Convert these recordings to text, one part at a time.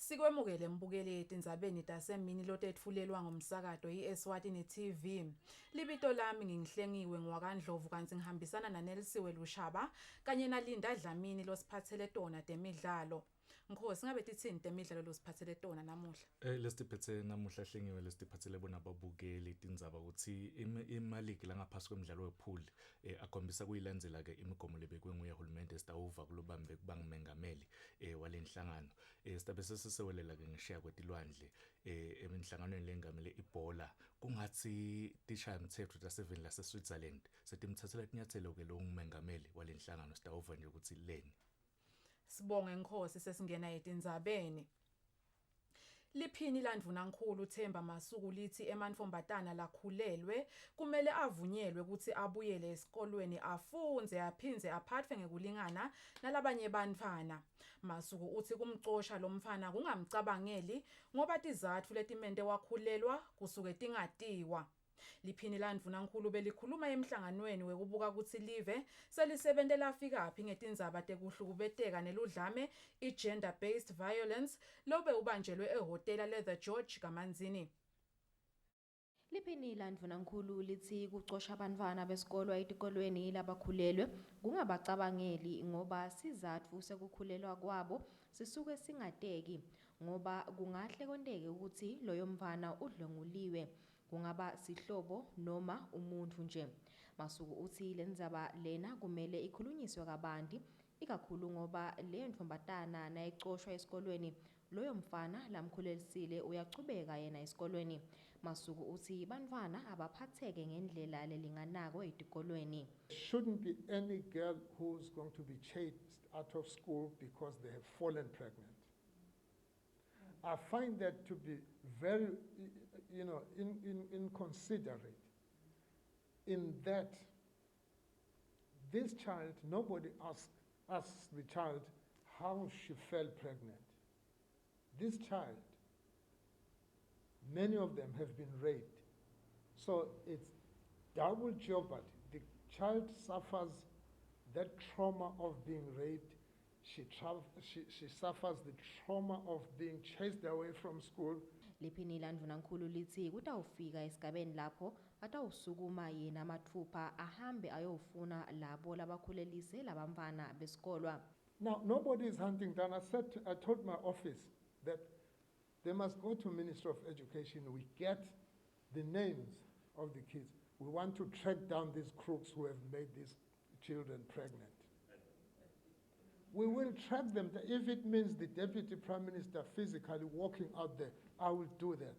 Sikwemukele mbukeli Tindzabeni tasemini lotetfulelwa ngomsakato Eswatini TV. Libito lami ngingihlengiwe ngwakandlovu kanti ngihambisana naNelisiwe Lushaba kanye naLinda Dlamini losiphathele tona temidlalo. Ngikhosi ngabe tithini temidlalo losiphathele tona namuhla? Lesiphethe namuhla hlengiwe lesiphathele bona ababukeli Tindzaba ukuthi imaliki la ngaphasi kwemidlalo wepool akhombisa kuyilandzela ke imigomo lebekwe nguyehulumende sitawuva kulobambe kubangumengameli walenhlangano. Sitabe sesisewelela ke ngishiya kwetilwandle eminhlanganweni lengamele ibhola kungathi tishaya umthetho ta7 la seSwitzerland setimthathela tinyathelo ke lo ngumengameli walenhlangano sitawuva nje ukuthi leni. Sibonge Nkhosi sesingena eTindzabeni. Liphini landvunankulu Themba Masuku lithi emantfombatana lakhulelwe kumele avunyelwe ukuthi abuyele esikolweni afunze aphindze aphathwe ngekulingana nalabanye bantfwana. Masuku uthi kumcosha lo mfana kungamcabangeli ngoba tizatfu letimente wakhulelwa kusuke tingatiwa. Liphini landvunankulu belikhuluma emhlanganweni wekubuka ukuthi live selisebente lafikaphi ngetindzaba tekuhlukubeteka neludlame gender based violence lobe ubanjelwe ehhotela le-The George Kamanzini. Liphini landvunankulu lithi kucosha abantwana besikolo etikolweni labakhulelwe kungabacabangeli ngoba sizatfu sekukhulelwa kwabo sisuke singateki ngoba kungahle konteke ukuthi loyo mfana udlwenguliwe kungaba sihlobo noma umuntu nje. Masuku uthi lendzaba lena kumele ikhulunyiswe kabanti ikakhulu ngoba leyo ntfombatana nayicoshwa esikolweni loyo mfana lamkhulelisile uyachubeka yena esikolweni. Masuku uthi bantwana abaphatheke ngendlela lelinganako etikolweni. Shouldn't be any girl who's going to be chased out of school because they have fallen pregnant. I find that to be very, inconsiderate in that this child, nobody asks the child how she fell pregnant. This child, many of them have been raped. So it's double jeopardy. The child suffers that trauma of being raped. She suffers the trauma of being chased away from school. Liphini landvunankulu lithi kutawufika esigabeni lapho atawusukuma yena mathupha ahambe ayofuna labo labakhulelise labamfana besikolwa. Now nobody is hunting down. I told my office that they must go to Ministry of Education. We get the names of the kids. We want to track down these crooks who have made these children pregnant. We will track them. If it means the Deputy Prime Minister physically walking out there, I will do that.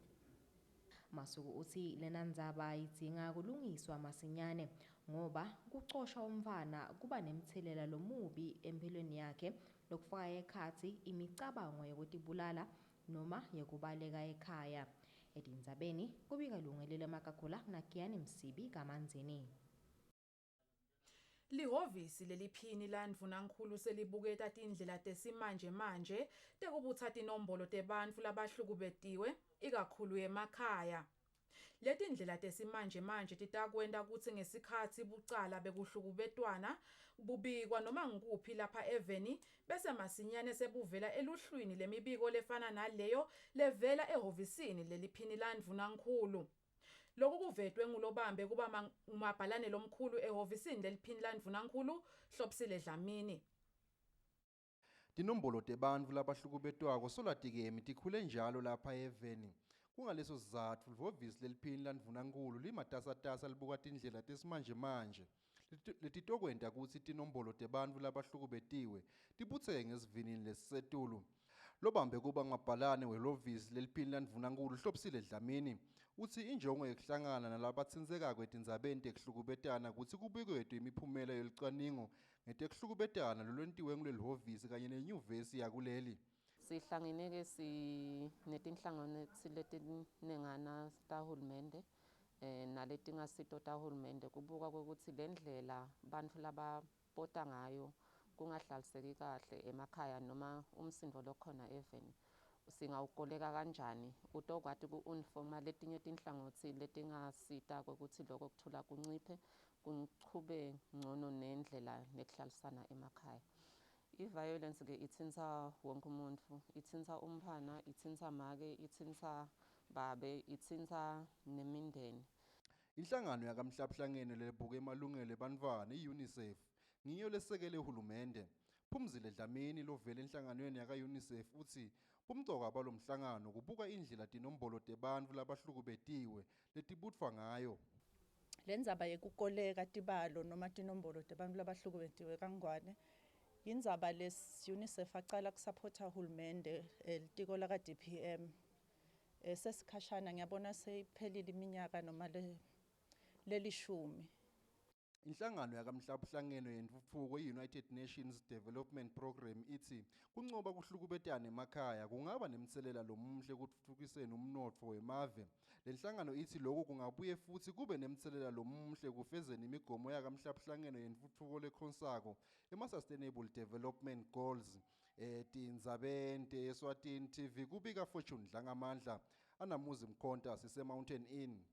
Masuku uthi lena ndzaba idzinga kulungiswa masinyane ngoba kucosha umfana kuba nemthelela lomubi empilweni yakhe lokufaka ekhathi imicabango yokutibulala noma yekubaleka ekhaya. Etindzabeni kubika Lungelele Makakula naKiyani Msibi Kamanzini. Lihovisi leliphini landvunankulu selibuketa tindlela tesimanje manje tekubutsa tinombolo tebantfu labahlukubetiwe ikakhulu emakhaya. Letindlela tesimanje manje titakwenta kutsi ngesikhatsi bucala bekuhlukubetwana bubikwa noma ngikuphi lapha Emini bese masinyane sebuvela eluhlwini lemibiko lefana naleyo levela ehovisini leliphini landvunankulu. Lokhu kuvetwe ngulobambe kuba umabhalane lomkhulu ehovisini leliphini landvunankulu Hlopsile Dlamini. Tinombolo tebantfu labahlukubetwako solatikemi tikhule njalo lapha Emini. Kungaleso sizatfu lihovisi leliphini landvunankulu limatasatasa libuka tindlela tesimanje manje letitokwenta kutsi tinombolo tebantfu labahlukubetiwe tibutseke ngesivinini lesisetulu. Lobambe kuba ngabhalane welovisi leliphini landvunankulu Hlopsile Dlamini uthi injongo yekuhlangana nalabatsindzeka kwetindzabeni tekuhlukubetana kutsi kubikwetwe imiphumela yelicwaningo ngetekuhlukubetana lolwentiwe kulelihovisi kanye nenyuvesi yakuleli. Sihlangene ke netinhlangano letinengana tahulumende naletingasito tahulumende kubuka ukuthi lendlela bantfu labapota ngayo kungahlaliseki kahle emakhaya noma umsindo lokhona Emini singawukoleka kanjani utokwati ku-uniforma letinye tinhlangothi letingasita kwekuthi lokho kuthula kunciphe kuchube ngcono nendlela nekuhlalisana emakhaya. I-violence ke ithinta wonke umuntu, ithinta umphana, ithinta make, ithinta babe, ithinta nemindeni. Inhlangano yakamhlabuhlangene lebhuka emalungelo ebantwana i-UNICEF ngiyo lesekele uhulumende. Phumzile Dlamini lovela enhlanganweni yaka-UNICEF uthi bumcoka balomhlangano kubuka indlela tinombolo tebantfu labahlukubetiwe letibutfwa ngayo. Lendzaba yekukoleka tibalo noma tinombolo tebantfu labahlukubetiwe kangwane yindzaba UNICEF acala kusapota hulumende litiko laka DPM sesikhashana ngiyabona seyiphelile iminyaka noma lelishumi. Inhlangano yakamhlabuhlangene yentfutfuko i-United Nations Development Programme ithi kuncoba kuhlukubetana emakhaya kungaba nemtselela lomuhle kutfutfukiseni umnotfo wemave. Lenhlangano ithi lokhu kungabuye futhi kube nemtselela lomuhle kufezeni imigomo yakamhlabuhlangene yentfutfuko lekhonsako ema-Sustainable Development Goals. Tindzabeni Eswatini TV kubika Fortune Dlangamandla Anamuzi Mkhonta sise-Mountain Inn.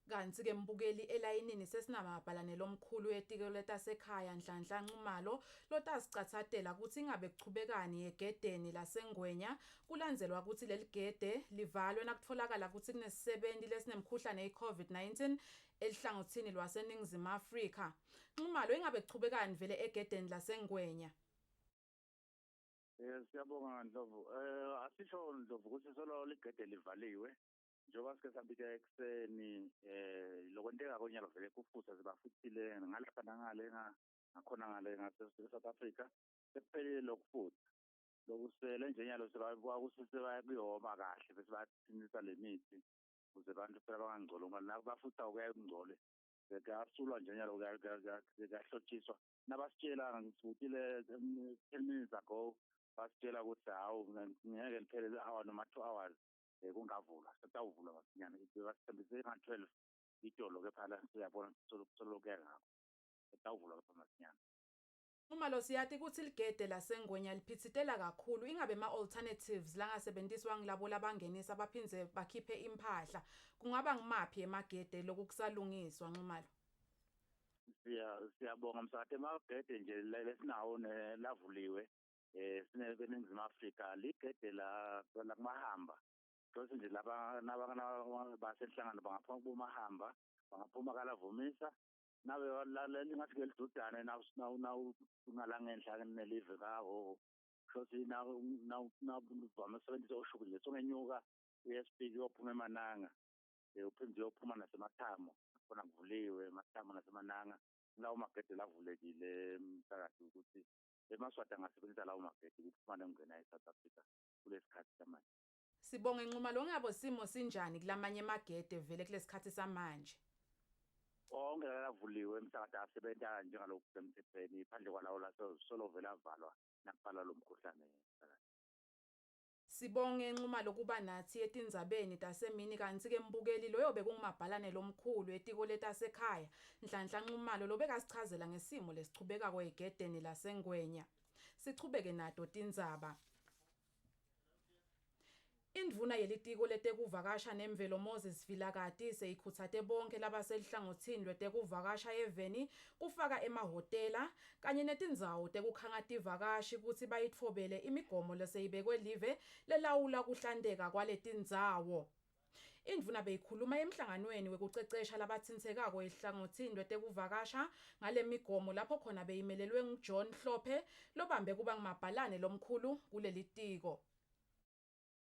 Kanti ke mbukeli elayinini sesinamabhalane lomkhulu etiko letasekhaya Nhlanhla Nxumalo lotasicathatela ukuthi ingabe kuchubekani yegedeni laseNgwenya kulandzelwa ukuthi leli gede livalwe nakutfolakala ukuthi kunesisebenti lesinemkhuhlane i-COVID-19 elihlangothini lwaseNingizimu Afrika. Nxumalo ingabe kuchubekani vele egedeni laseNgwenya? Siyabonga Ndlovu. Asisho Ndlovu ukuthi solo ligede livaliwe. Njengoba sike sabika ekuseni lokwenteka konyalo vele kufusa zibafuthile ngalapha nangale ngakhona ngale ngase-South Africa sekuphelile lokufutha lokusele njenyalo sebakusise bayakuyoma kahle bese bayathinisa le mithi ukuze abantu phela bangangcoli ngoba nabo bafutha ukuya ekungcole sekasulwa njenyalo kuyahlotshiswa nabasitshela ngisibutile 10 minutes ago basitshela ukuthi hawu ngeke liphele hour noma 2 hours kungavulwa setawuvulwa masinyane basithembise nga-12 itolo ke phala siyabona solokuyeka ngakho setawuvulwa ke masinyane. Uma lo siyathi ukuthi ligede laseNgwenya liphithitela kakhulu ingabe ama-alternatives langasebenziswa ngilabo labangenisa abaphindze bakhiphe impahla kungaba ngimaphi emagede lokukusalungiswa Nxumalo? Siyabonga msakade emagede nje lesinawo lavuliwe sineNingizimu Afrika ligede la kumahamba. Bese nje laba basenhlangano bangaphuma kubomahamba bangaphuma kalavumisa nabe lingathi ke lidudane nawu ungalangenhla nelive kaho shothi nawuvama usebenzisa ushukela nje songenyuka uyespeak uyophuma eMananga uphinde uyophuma nasemathamo khona kuvuliwe emathamo nasemananga lawo magede lavulekile msakade ukuthi emaswati angasebenzisa lawo magede ukuphuma ngena eSouth Africa kulesikhathi samanje. Sibonge Nxumalo ngabo simo sinjani kulamanye emagede vele kulesikhathi samanje? Onke lavuliwe msakade asebenza njengalokhu semthethweni phandle kwalawo la solo vela avalwa nakuphala lo mkhuhlane. Sibonge Nxumalo kuba nathi etindzabeni taseMini kanti ke mbukeli loyo bekungumabhalane lomkhulu etiko letasekhaya Nhlanhla Nxumalo lobeka sichazela ngesimo lesichubeka kwegedeni laseNgwenya. Sichubeke nato tindzaba. Indvuna yelitiko letekuvakasha nemvelo Moses Vilakati seyikhutsate bonke labaselihlangothini lwetekuvakasha eVeni kufaka emahotela kanye netindzawo tekukhangata ivakashi ukuthi bayitfobele imigomo leseyibekwe live lelawula kuhlandeka kwaletindzawo. Indvuna beyikhuluma emhlanganweni wekucecesha labatsintekako ehlangothini lwetekuvakasha ngale migomo lapho khona beyimelelwe nguJohn Hlophe lobambe kuba ngumabhalane lomkhulu kuleli tiko.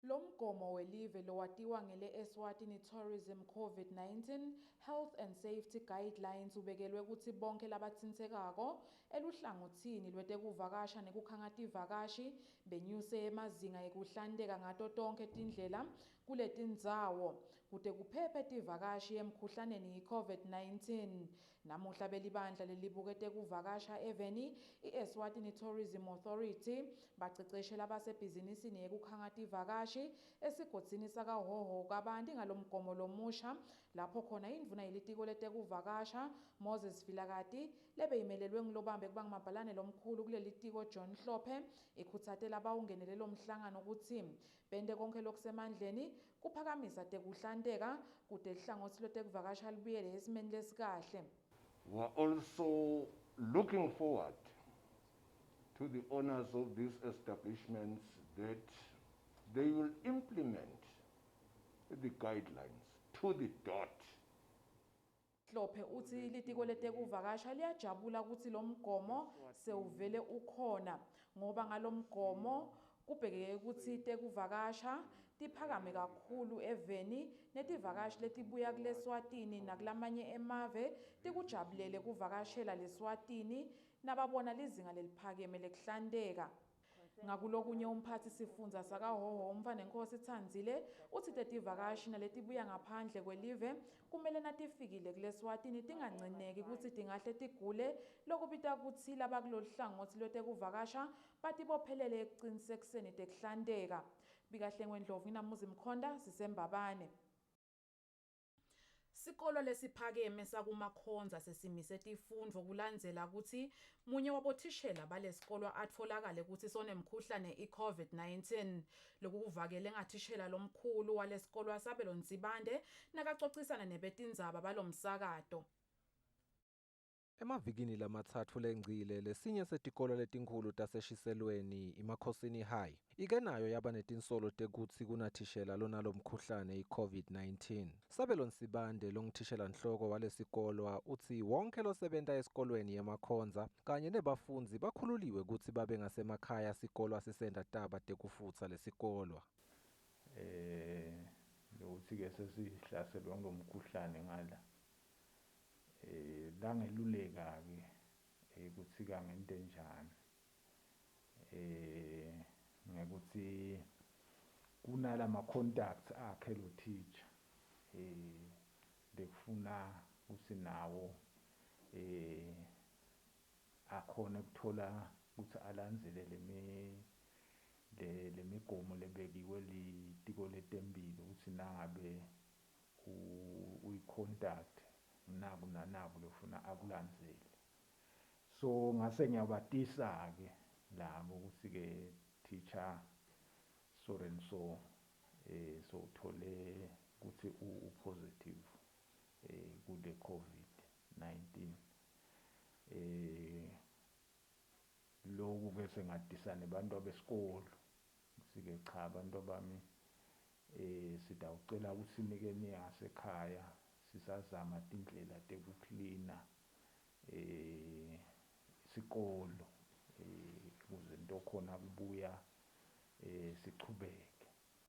Lo mgomo welive lowatiwa ngele Eswatini Tourism COVID-19 Health and Safety Guidelines ubekelwe ukuthi bonke labatsintekako eluhlangothini lwetekuvakasha nekukhangata ivakashi benyuse emazinga ekuhlandeka ngato tonke tindlela kuletindzawo kute kuphephe tivakashi emkhuhlaneni i-COVID-19. Namuhla belibandla lelibukete kuvakasha eVeni i-Eswatini Tourism Authority baceceshela abasebhizinisini yekukhangata ivakashi esigodzini sakahoho kabanti ngalomgomo lomusha lapho khona indvuna yelitiko letekuvakasha Moses Vilakati lebeyimelelwe ngilobambe kuba ngumabhalane lomkhulu kulelitiko John Hlophe ikhutsate labawungenele lo mhlangano ukuthi bente konke lokusemandleni kuphakamisa tekuhlandeka kute lihlangothi letekuvakasha libuyele esimeni lesikahle. We are also looking forward to the owners of these establishments that they will implement the guidelines to the dot. Hlophe uthi litiko letekuvakasha liyajabula ukuthi lo mgomo sewuvele ukhona ngoba ngalomgomo kubhekeke ukuthi tekuvakasha tiphakame kakhulu eveni netivakashi letibuya kuleswatini nakulamanye emave tikujabulele kuvakashela leswatini nababona lizinga leliphakeme lekuhlanzeka. Ngakulokunye umphathi sifundza sakaHhohho uMfanenkosi Thandzile uthi tetivakashi naletibuya ngaphandle kwelive kumele natifikile kuleswatini tinganceneki ukuthi tingahle tigule lokubita kutsi labakulolu hlangothi lwetekuvakasha batibophelele ekucinisekiseni tekuhlanzeka. Bikahlengwe Ndlovu nginaMuzi Mkhonda sisembabane. Sikolo lesiphakeme sakumakhonza sesimise tifundvo kulandzela ukuthi munye wabothishela balesikolo atfolakale ukuthi sonemkhuhlane i-COVID-19. Lokhu kuvakele ngathishela lomkhulu walesikolo waSabelonzibande nakacocisana nebetindzaba balomsakato. Emavikini lamathathu lengcile lesinye setikolo letinkhulu taseshiselweni iMakhosini High ike nayo yaba netinsolo tekutsi kunathishela lonalomkhuhlane i-COVID-19. Sabelonzibande longithishela nhloko walesikolo utsi wonke losebenta esikolweni yemakhonza kanye nebafundzi bakhululiwe kutsi babe ngasemakhaya sikolo asisenda taba tekufutsa lesikolo. Lokuthi ke sesihlaselwe ngomkhuhlane ngala. Langeluleka ke ukuthi ka ngento enjani ngekuthi kunala ma contacts akhe lo teacher bekufuna ukuthi nawo akhona ukuthola ukuthi alandzele lemigomo lebekiwe litiko letemphilo ukuthi nangabe uyi-contact naku nanaku lofuna akulandzele. So ngase ngiyabatisa-ke labo ukuthi ke teacher so and so so uthole ukuthi u-positive kule COVID-19. Lokhu ke sengadisa nebantu abesikolo ukuthi ke cha abantu bami sidawucela ukuthi sinikeni yasekhaya sisazama tindlela tekuklina isikolo ukuze into khona kubuya sichubeke.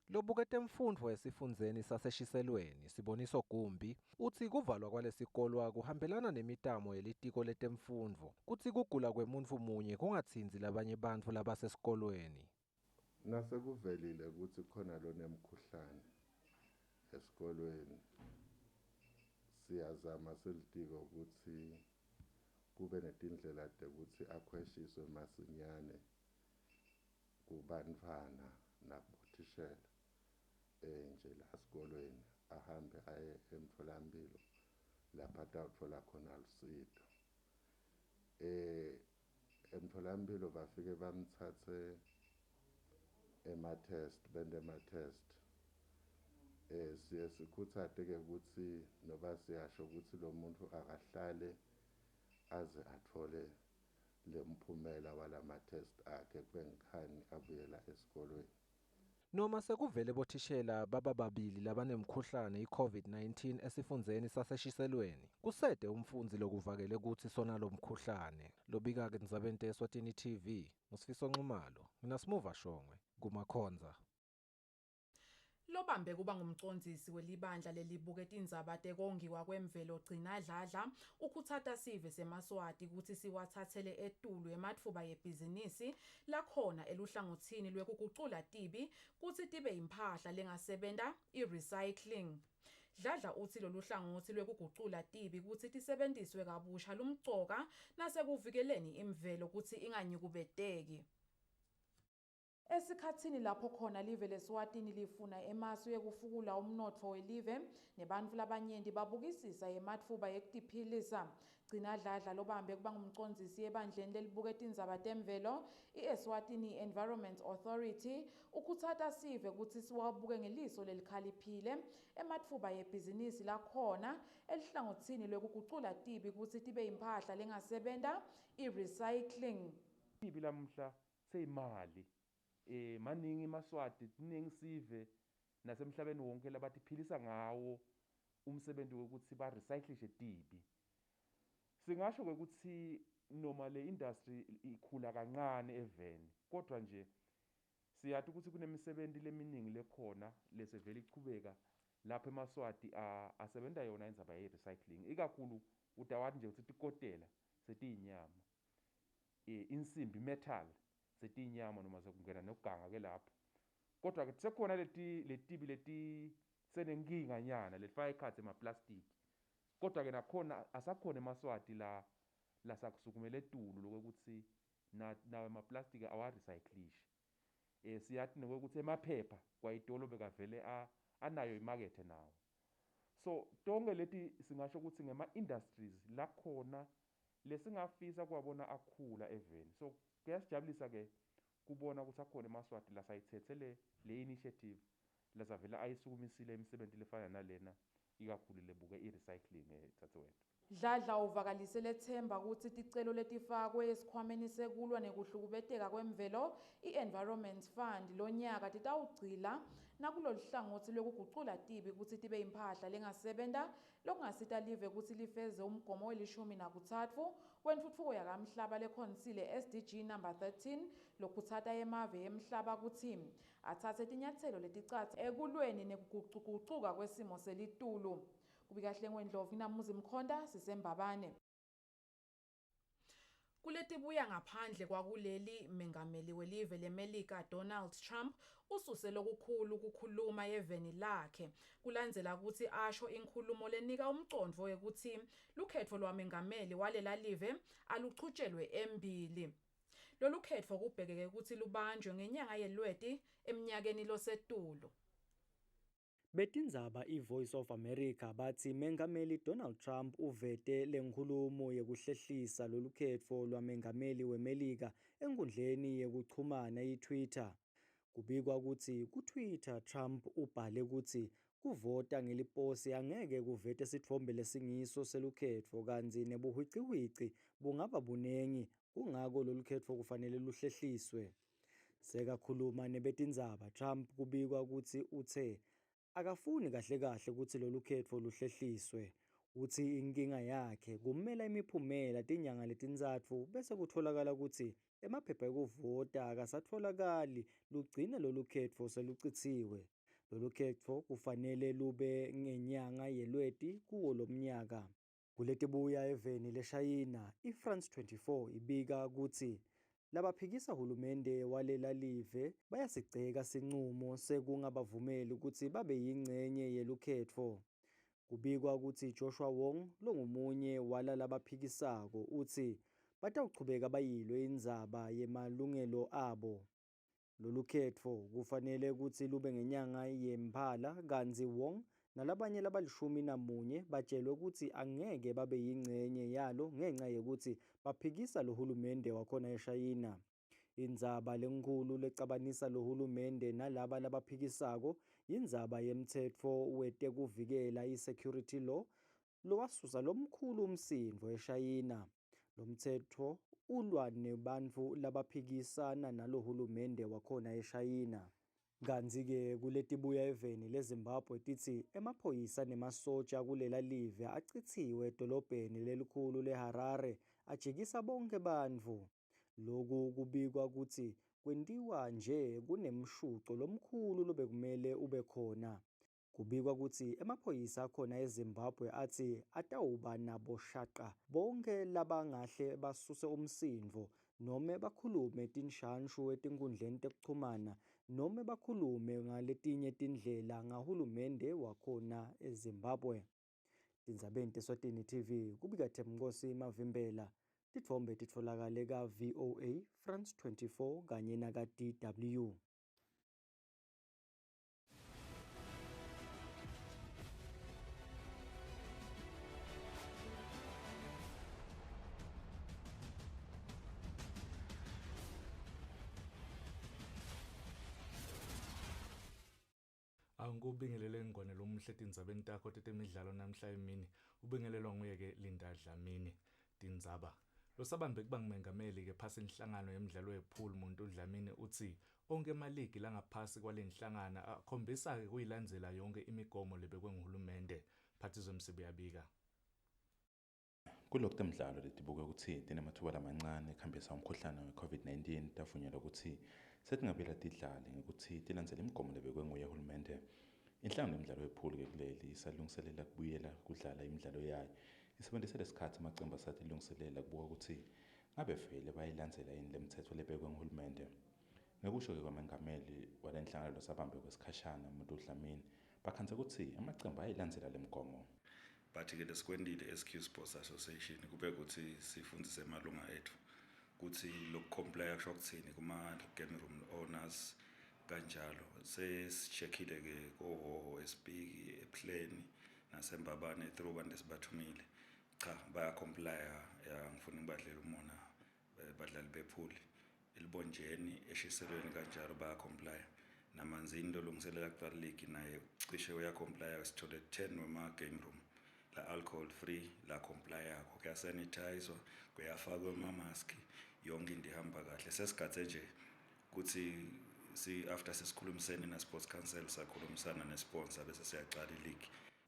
Lobukete mfundvo esifundzeni saseshiselweni Siboniso Gumbi utsi kuvalwa kwalesikolo kuhambelana nemitamo yelitiko letemfundvo kutsi kugula kwemuntfu munye kungatsinzi labanye bantfu labasesikolweni. Nasekuvelile ukuthi khona lonemkhuhlane esikolweni siyazama selitiko ukuthi kube netindlela tekuthi akhweshiswe masinyane kubantfana nabothishela nje la esikolweni ahambe aye emtholampilo lapha atawuthola khona lusizo. Emtholampilo bafike bamthathe ema-test bende ama-test. Siye sikhuthade-ke ukuthi noba siyasho ukuthi lo muntu akahlale aze athole le mphumela walama-test akhe kube ngikhani abuyela esikolweni. Noma sekuvele bothishela bababili labanemkhuhlane i-COVID-19 esifundzeni saseshiselweni kusede umfundzi lokuvakele kutsi sona lomkhuhlane. Lobika-ke Tindzabeni Eswatini TV nguSifiso Nxumalo nginaSmuva Shongwe kumakhonza. Lobambe kuba ngumcondzisi welibandla lelibuke tindzaba tekongiwa kwemvelo Gcina Dladla ukhutsata sive seMaswati ukuthi siwathathele etulu ematfuba yebhizinisi lakhona eluhlangothini lwekugucula tibi kutsi tibe imphahla lengasebenta i-recycling. Dladla uthi lolu hlangothi lwekugucula tibi kutsi tisebenziswe kabusha lumcoka nasekuvikeleni imvelo kutsi inganyukubeteki. Esikhatsini lapho khona live leSwatini lifuna emasu yekufukula umnotfo welive nebantfu labanyenti babukisisa ematfuba yekutiphilisa. Gcina Dladla lobambe kuba ngumcondzisi ebandleni lelibuke tindzaba temvelo i-Eswatini Environment Authority ukhutsata sive kutsi siwabuke ngeliso lelikhaliphile ematfuba yebhizinisi lakhona elihlangothini lwekugucula tibi kutsi tibe imphahla lengasebenta i-recycling. ibi lamhla seyimali maningi maswati kuningi sive nasemhlabeni wonke labathi philisa ngawo umsebenzi wokuthi ba recyclishe tibi. Singasho ukuthi noma le industry ikhula kancane eveni kodwa nje siyathi ukuthi kunemisebenzi leminingi lekhona lesevele ichubeka lapha emaswati asebenza yona indzaba ye recycling ikakhulu utawathi nje ukuthi tikotela setiyinyama insimbi metal setiyinyama noma sekungena nokuganga ke lapho kodwa ke sekhona letibi leti senenkinga nyana lefaka ikhatsi emaplastiki kodwa ke nakhona asakhona emaswati la sakusukumela etulu lokuthi nawo amaplastiki awarecyclish siyathi nokuthi emaphepha kwayitolo bekavele anayo imakethe nawo. So tonke leti singasho ukuthi ngema industries la khona lesingafisa kwabona akhula eveni. So kuyasijabulisa ke kubona ukuthi akhona emaswati la sayithethele le initiative lazavela ayisukumisile imisebenzi lefana nalena ikakhulu lebuke i-recycling thathwethu. Dladla uvakalise lethemba ukuthi ticelo letifakwe esikhwameni sekulwa nekuhlukubeteka kwemvelo i-Environment Fund lonyaka titawugcila nakulolu hlangothi lwekugucula tibi ukuthi tibe imphahla lengasebenta lokungasita live ukuthi lifeze umgomo we-13 wentfutfuko yakamhlaba lekhonsile SDG number 13 lokhutsata yemave yemhlaba ukuthi atsatse tinyatselo leticatsa ekulweni nekugucugucuka kwesimo selitulu. Kubikahle Ngwendlovu namuzi Mkhonda sisembabane. Kuletibuya ngaphandle kwakuleli mengameli welive leMelika Donald Trump ususe lokukhulu kukhuluma yeveni lakhe kulandzela ukuthi asho inkhulumo lenika umcondvo wekuthi lukhetfo lwamengameli walela live aluchutshelwe embili. Lolu khetfo kubhekeke ukuthi lubanjwe ngenyanga yeLweti eminyakeni losetulu. Betindzaba iVoice of America bathi mengameli Donald Trump uvete lenkhulumo yekuhlehlisa lolukhetfo lwamengameli weMelika enkundleni yekuchumana iTwitter. Kubikwa ukuthi kuTwitter Trump ubhale ukuthi kuvota ngeliposi angeke kuvete sitfombe lesingiso selukhetfo kanti nebuhwicihwici bungaba bunengi kungako lolukhetfo kufanele luhlehliswe. Sekakhuluma nebetindzaba Trump kubikwa ukuthi uthe akafuni kahle ukuthi lolu khetfo luhlehliswe. Uthi inkinga yakhe kumela imiphumela tinyanga letintsatfu bese kutholakala ukuthi emaphepha ekuvota akasatfolakali lugcine lolu khetfo selucithiwe. Lolu khetfo kufanele lube ngenyanga yeLweti kuwo lomnyaka. Kuletibuya eveni leShayina, iFrance 24 ibika ukuthi labaphikisa hulumende walela live bayasigceka sinqumo sekungabavumeli ukuthi babe yingcenye yelukhetfo. Kubikwa ukuthi Joshua Wong longumunye walalabaphikisako uthi batawuchubeka bayilwe indzaba yemalungelo abo. Lolu khetfo kufanele ukuthi lube ngenyanga yeMphala kanti Wong nalabanye laba-11 batshelwe ukuthi angeke babe yingcenye yalo ngenxa yokuthi baphikisa lohulumende wakhona eShayina. Indzaba lenkulu lecabanisa lohulumende nalaba labaphikisako indzaba yemtsetfo wetekuvikela i-security law lowasusa lomkhulu umsindvo eShayina. Lo mtsetfo ulwa nebantfu labaphikisana nalohulumende wakhona eShayina. Kanti-ke kuletibuya eveni leZimbabwe tithi emaphoyisa nemasotsha kulela live achithiwe edolobheni lelikhulu leHarare ajikisa bonke bantfu. Loku kubikwa ukuthi kwentiwa nje kunemshuco lomkhulu lobekumele ube khona. Kubikwa ukuthi emaphoyisa akhona eZimbabwe athi atawuba nabo shaqa bonke labangahle basuse umsindvo nome bakhulume tinshanshu etinkundleni tekuchumana nome bakhulume ngaletinye tindlela ngahulumende wakhona eZimbabwe. Tindzabeni teSwatini TV kubika Themnkosi Mavimbela. Titfombe titfolakale ka VOA France 24 kanye naka DW. Angikubingelele ngone lomuhle tindzabeni takho tetemidlalo namhla emini ubingelelwa nguye ke Linda Dlamini. Tindzaba Lo sabambe kuba ngumengameli ke phasi inhlangano yemidlalo yepool umuntu uDlamini uthi onke emaligi la ngaphasi kwalenhlangano akhombisa ke kuyilandzela yonke imigomo lebekwe nguhulumende. Phathiswa Msibi yabika. Kulokhu temidlalo letibuke ukuthi tinemathuba lamancane ekuhambisa umkhuhlane we-COVID-19 tavunyelwa ukuthi setingabela tidlale ngekuthi tilandzele imigomo lebekwe nguye hulumende. Inhlangano yemidlalo yepool ke kuleli isalungiselela kubuyela kudlala imidlalo yayo. Isebenzise lesikhathi amacembu asatilungiselela kubuka ukuthi ngabe vele bayilandzela yini lemithetho lebekwe nguhulumende. Ngekusho-ke kwamengameli walenhlangano losabambe kwesikhashana umuntu uDlamini bakhanze ukuthi amacembu ayilandzela lemigomo. Bathi-ke lesikwendile SQ Sports Association kube ukuthi sifundise amalunga ethu ukuthi lokukhompleya kusho ukuthini kuma-game room owners kanjalo. Sesicheckile-ke kohoho esipiki ePleni nasembabane through bantu esibathumile. Cha bayakhompleya ngifuna ngibadlela umona badlali bepool elibonjeni eshiselweni kanjalo bayakhompleya. Namanzini lolungiselela kuqala league naye cishe uyakhompleya sithole 10 wema game room la alcohol free la comply yakho kuyasanitizwa kuyafakwa ama-mask yonke into ihamba kahle. Sesigadze nje ukuthi after sesikhulumisene na-sports council sakhulumisana ne-sponsor bese siyaqala i-league.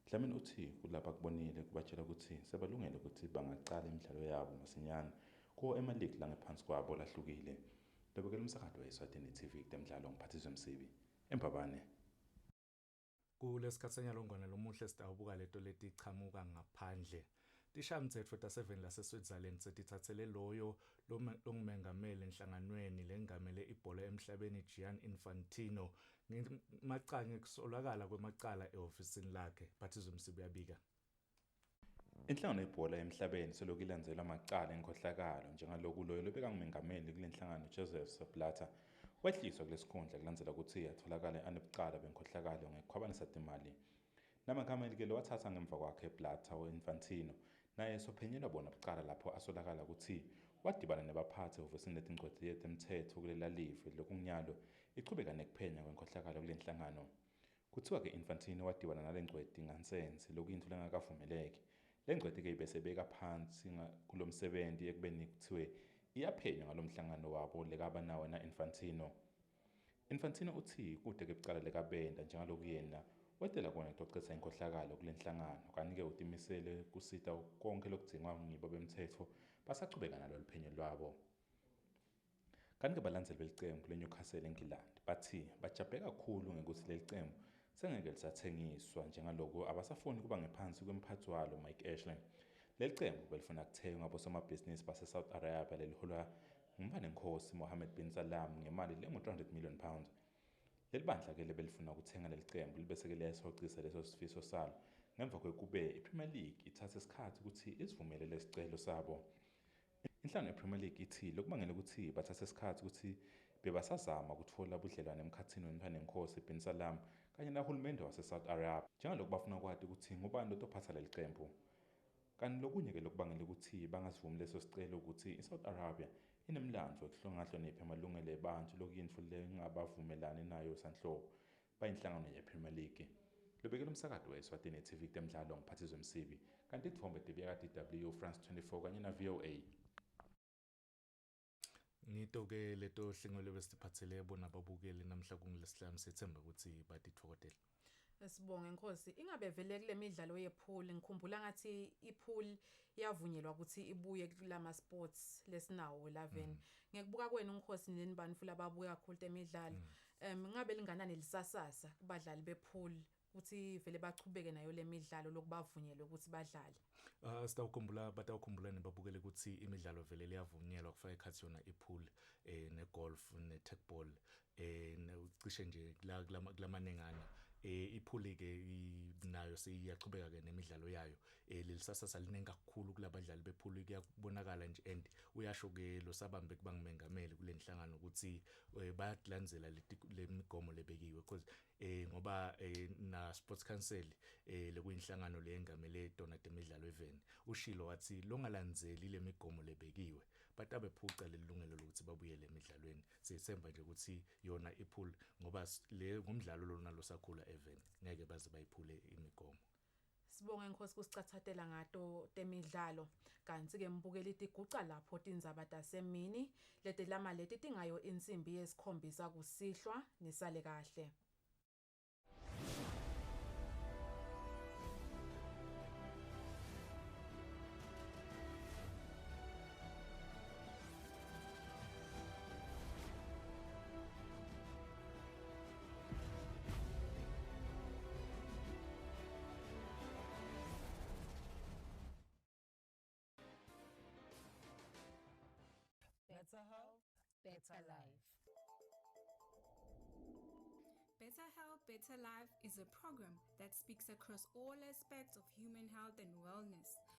Dlamini uthi kulapha kubonile kubatshela ukuthi sebalungele ukuthi bangaqala imidlalo yabo masinyane kuwo ema-league langaphansi kwabo lahlukile. Lebekela umsakazo we-Eswatini TV temidlalo ngiphathiswe Msibi eMbabane. Kulesikhathi sanyalongwana lomuhle sitawubuka leto letichamuka ngaphandle. Tishamthetho ta-7 lase-Switzerland setithathele loyo longumengameli enhlanganweni lengamele ibhola emhlabeni Gianni Infantino ngimacala kusolakala kwemacala ehofisini lakhe. Phathiswa Msibi yabika. Inhlangano yebhola emhlabeni selokhu ilandzela amacala enkhohlakalo njengaloku loyo lobeka ngumengameli kulenhlangano Joseph Blatter wehliswa kulesikhundla kulandzela ukuthi atholakale anebucala benkhohlakalo ngekukhwabanisa timali. Namakameli-ke lowathatha ngemva kwakhe Blatter we-Infantino naye sophenyelwa bona bucala lapho asolakala ukuthi wadibana nebaphathi ehhovisini letingcweti yetemthetho kulela live lokunyalo ichubeka nekuphenya kwenkhohlakalo kulenhlangano. Kuthiwa-ke Infantino wadibana nalengcweti ngansensi lokuyintfo lengakavumeleki. Lengcweti-ke ibesebeka phansi kulomsebenzi ekubeni kuthiwe iyaphenya ngalomhlangano wabo lekaba nawo na-Infantino. Infantino uthi kude-ke bucala lekabenda njengaloku yena wetela kona kutocetsa inkhohlakalo kulenhlangano kanti-ke utimisele kusita konke lokudzingwa ngibo bemthetho basachubeka nalo luphenyo lwabo. Kanti-ke balandzeli belicembu leNewcastle eNgilandi bathi bajabhe kakhulu ngekuthi leli cembu sengeke lisathengiswa njengaloku abasafuni kuba ngephansi kwemphathi walo Mike Ashley. Leli cembu belifuna kuthengwa ngabosomabhizinisi base-South Arabia leliholwa ngumphanenkosi Mohammed bin Salam ngemali lengu-300 million pounds. Leli bandla-ke lebelifuna ukuthenga leli cembu libese-ke liyasocisa leso sifiso salo ngemva kwekube iPremier League ithatha isikhathi ukuthi isivumele lesicelo sabo. Inhlangano yePremier League ithi lokubangela ukuthi bathatha isikhathi ukuthi bebasazama ukuthola budlelwane emkhathini wemphanenkosi bin Salam kanye nahulumende wase-South Arabia njengaloku bafuna kwati ukuthi ngubani lotophatha leli cembu. Kanti lokunye-ke lokubangela ukuthi bangasivumi leso sicelo ukuthi i-South Arabia inemlandvo ekuhlongahlonipha amalungelo ebantfu lokuyintfo lengabavumelani nayo sanhlobo bayinhlangano yePremier League. Lobekela umsakazo we-Eswatini TV temidlalo ngiphathiswe Msibi kanti itfombe tibeka DW France 24 kanye na VOA. Ngito-ke leto hlengelo besitiphathele bona babukeli namhla kungilesihlanu sethemba ukuthi batithokodele. Sibonge Nkosi, ingabe vele kule midlalo yepool ngikhumbula ngathi ipool yavunyelwa ukuthi ibuye kulama sports lesinawo 11. Ngekubuka kwenu Nkosi nenibani futhi ababuka kakhulu temidlalo. Ngabe linganani lisasasa kubadlali bepool ukuthi vele bachubeke nayo lemidlalo lokubavunyelwe ukuthi badlale. Batawukhumbula nebabukele ukuthi imidlalo vele liyavunyelwa kufaka ekhathi yona ipool negolf netechball cishe nje kulamanengana. Iphuli-ke nayo seyiyachubeka-ke nemidlalo yayo. Lelisasasa liningi kakhulu kulabadlali bephuli kuyabonakala nje and uyasho-ke lo sabambe kuba ngumengameli kule nhlangano ukuthi bayakulandzela le migomo lebekiwe because ngoba na sports council lekuyinhlangano leyengamele tona temidlalo eveni ushilo wathi longalandzeli le migomo lebekiwe batabe phuca lelungelo lokuthi babuyele emidlalweni. Sithemba nje ukuthi yona ipool ngoba le ngumdlalo lona losakhula eveni ngeke baze bayiphule imigomo. Sibonge Nkosi kusicathathela ngato temidlalo. Kanti-ke mbukeli tiguca lapho tindzaba tasemini leti lama leti tingayo insimbi yesikhombisa kusihlwa nisale kahle. Better health, better life. Better Health, Better Life is a program that speaks across all aspects of human health and wellness,